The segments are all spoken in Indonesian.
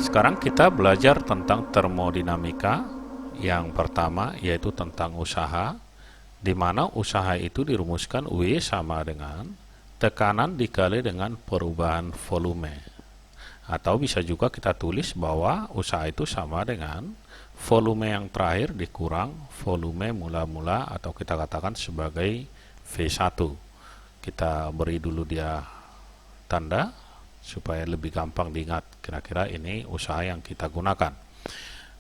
Sekarang kita belajar tentang termodinamika. Yang pertama yaitu tentang usaha, di mana usaha itu dirumuskan W sama dengan tekanan dikali dengan perubahan volume. Atau bisa juga kita tulis bahwa usaha itu sama dengan volume yang terakhir dikurang volume mula-mula, atau kita katakan sebagai V1. Kita beri dulu dia tanda supaya lebih gampang diingat, kira-kira ini usaha yang kita gunakan.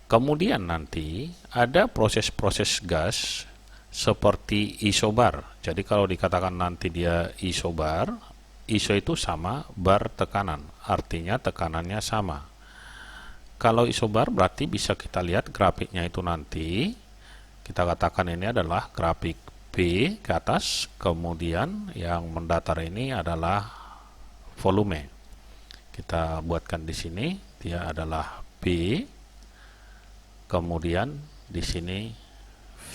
Kemudian nanti ada proses-proses gas seperti isobar. Jadi kalau dikatakan nanti dia isobar, iso itu sama bar tekanan, artinya tekanannya sama. Kalau isobar berarti bisa kita lihat grafiknya itu nanti, kita katakan ini adalah grafik P ke atas, kemudian yang mendatar ini adalah volume. Kita buatkan di sini, dia adalah P, kemudian di sini V.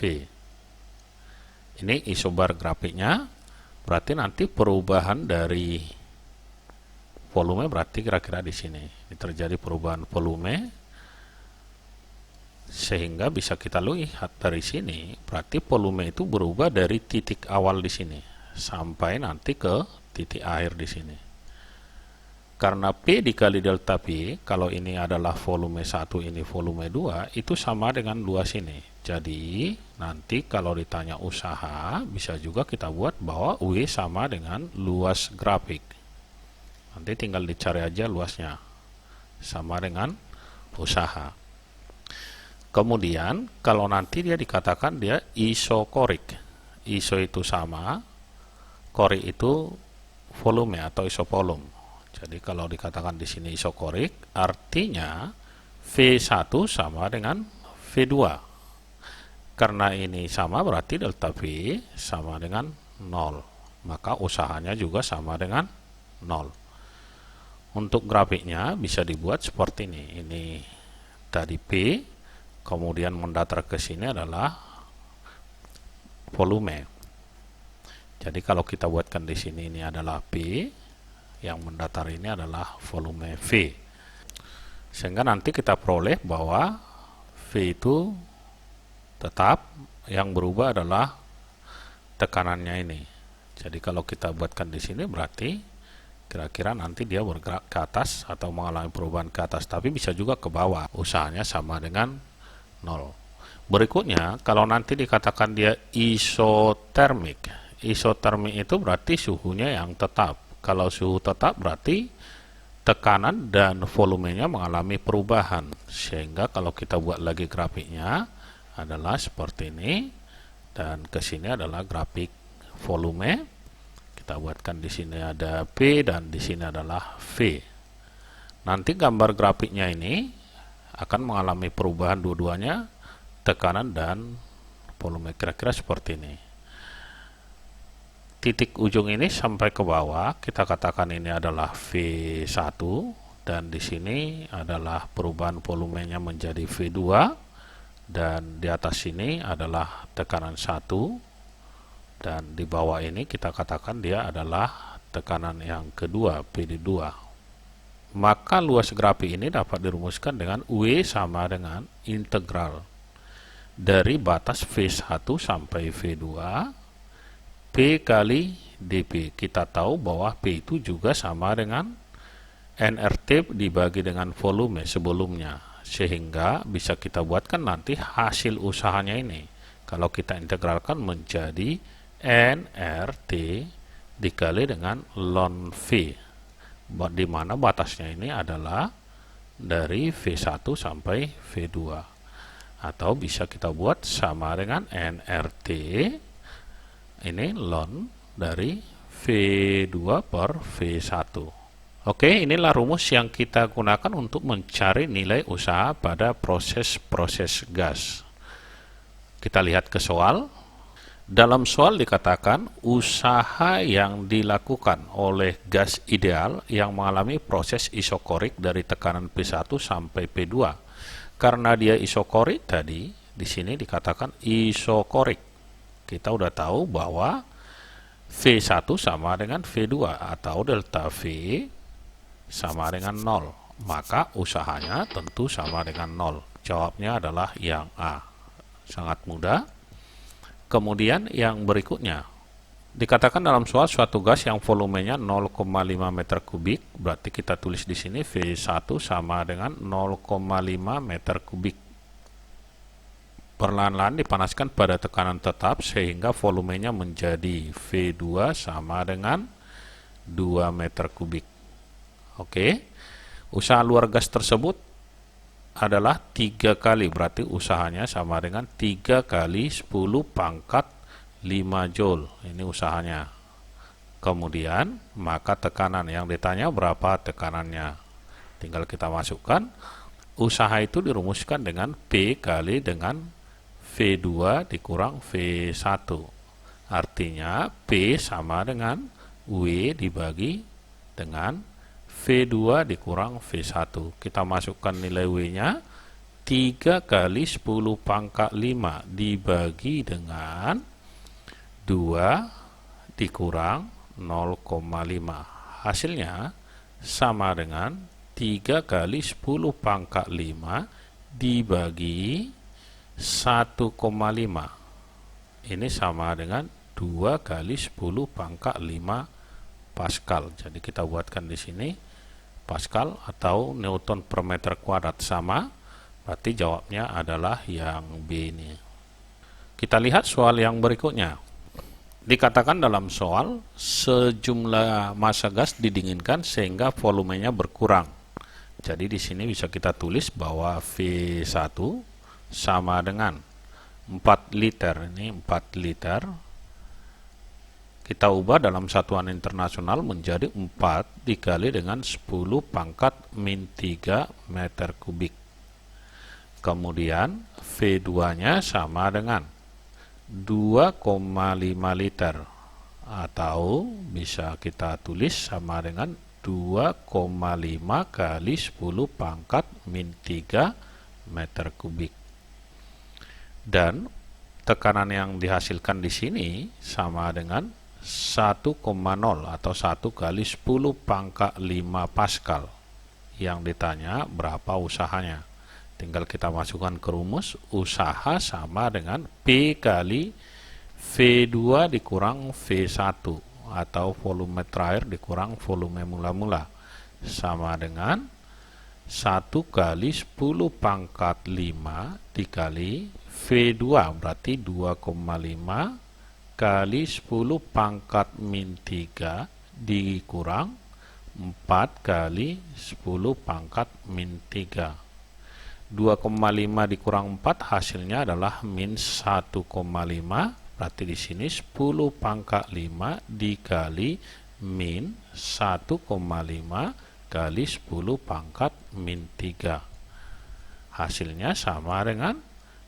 Ini isobar grafiknya, berarti nanti perubahan dari volume berarti kira-kira di sini. Ini terjadi perubahan volume, sehingga bisa kita lihat dari sini, berarti volume itu berubah dari titik awal di sini sampai nanti ke titik akhir di sini. Karena P dikali delta P, kalau ini adalah volume 1, ini volume 2, itu sama dengan luas ini. Jadi, nanti kalau ditanya usaha, bisa juga kita buat bahwa W sama dengan luas grafik. Nanti tinggal dicari aja luasnya. Sama dengan usaha. Kemudian, kalau nanti dia dikatakan dia isokorik. Iso itu sama, korik itu volume atau isovolume. Jadi kalau dikatakan di sini isokorik, artinya V1 sama dengan V2. Karena ini sama berarti delta V sama dengan 0. Maka usahanya juga sama dengan 0. Untuk grafiknya bisa dibuat seperti ini. Ini tadi P, kemudian mendatar ke sini adalah volume. Jadi kalau kita buatkan di sini ini adalah P, yang mendatar ini adalah volume V. Sehingga nanti kita peroleh bahwa V itu tetap, yang berubah adalah tekanannya ini. Jadi kalau kita buatkan di sini berarti kira-kira nanti dia bergerak ke atas atau mengalami perubahan ke atas, tapi bisa juga ke bawah. Usahanya sama dengan 0. Berikutnya, kalau nanti dikatakan dia isotermik. Isotermik itu berarti suhunya yang tetap. Kalau suhu tetap berarti tekanan dan volumenya mengalami perubahan. Sehingga kalau kita buat lagi grafiknya adalah seperti ini, dan ke sini adalah grafik volume. Kita buatkan di sini ada P dan di sini adalah V. Nanti gambar grafiknya ini akan mengalami perubahan dua-duanya, tekanan dan volume, kira-kira seperti ini. Titik ujung ini sampai ke bawah, kita katakan ini adalah V1, dan di sini adalah perubahan volumenya menjadi V2, dan di atas sini adalah tekanan 1, dan di bawah ini kita katakan dia adalah tekanan yang kedua, PD2. Maka luas grafik ini dapat dirumuskan dengan W sama dengan integral dari batas V1 sampai V2 P kali dP. Kita tahu bahwa P itu juga sama dengan nRT dibagi dengan volume sebelumnya, sehingga bisa kita buatkan nanti hasil usahanya ini kalau kita integralkan menjadi nRT dikali dengan ln V, di mana batasnya ini adalah dari V1 sampai V2, atau bisa kita buat sama dengan nRT ini ln dari V2 per V1. Oke, inilah rumus yang kita gunakan untuk mencari nilai usaha pada proses-proses gas. Kita lihat ke soal. Dalam soal dikatakan usaha yang dilakukan oleh gas ideal yang mengalami proses isokorik dari tekanan P1 sampai P2. Karena dia isokorik tadi, di sini dikatakan isokorik. Kita udah tahu bahwa V1 sama dengan V2 atau delta V sama dengan 0. maka usahanya tentu sama dengan 0. Jawabnya adalah yang A. Sangat mudah. Kemudian yang berikutnya, dikatakan dalam soal suatu gas yang volumenya 0,5 meter kubik, berarti kita tulis di sini V1 sama dengan 0,5 meter kubik. Perlahan-lahan dipanaskan pada tekanan tetap sehingga volumenya menjadi V2 sama dengan 2 meter kubik. Oke, usaha luar gas tersebut adalah 3 kali, berarti usahanya sama dengan 3 kali 10 pangkat 5 joule. Ini usahanya. Kemudian, maka tekanan yang ditanya berapa tekanannya. Tinggal kita masukkan. Usaha itu dirumuskan dengan P kali dengan V2 dikurang V1. Artinya P sama dengan W dibagi dengan V2 dikurang V1. Kita masukkan nilai W-nya 3 kali 10 pangkat 5 dibagi dengan 2 dikurang 0,5. Hasilnya sama dengan 3 kali 10 pangkat 5 dibagi 1,5. Ini sama dengan 2 kali 10 pangkat 5 Pascal. Jadi kita buatkan di sini Pascal atau Newton per meter kuadrat sama. Berarti jawabnya adalah yang B ini. Kita lihat soal yang berikutnya. Dikatakan dalam soal sejumlah massa gas didinginkan sehingga volumenya berkurang. Jadi di sini bisa kita tulis bahwa V1 sama dengan 4 liter. Ini 4 liter. Kita ubah dalam satuan internasional menjadi 4 dikali dengan 10 pangkat min 3 meter kubik. Kemudian V2-nya sama dengan 2,5 liter. Atau bisa kita tulis sama dengan 2,5 kali 10 pangkat min 3 meter kubik. Dan tekanan yang dihasilkan di sini sama dengan 1,0 atau 1 kali 10 pangkat 5 Pascal. Yang ditanya berapa usahanya. Tinggal kita masukkan ke rumus. Usaha sama dengan P kali V2 dikurang V1 atau volume terakhir dikurang volume mula-mula sama dengan 1 kali 10 pangkat 5 dikali V2 berarti 2,5 kali 10 pangkat min 3 dikurang 4 kali 10 pangkat min 3. 2,5 dikurang 4 hasilnya adalah min 1,5. Berarti di sini 10 pangkat 5 dikali min 1,5 kali 10 pangkat min 3. Hasilnya sama dengan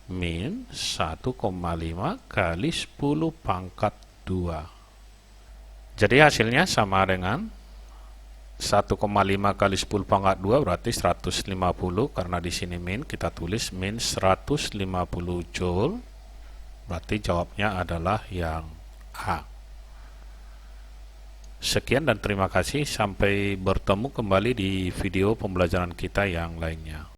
min 1,5 kali 10 pangkat 2. Jadi hasilnya sama dengan 1,5 kali 10 pangkat 2 berarti 150, karena di sini min kita tulis min 150 joule. Berarti jawabnya adalah yang A. Sekian dan terima kasih. Sampai bertemu kembali di video pembelajaran kita yang lainnya.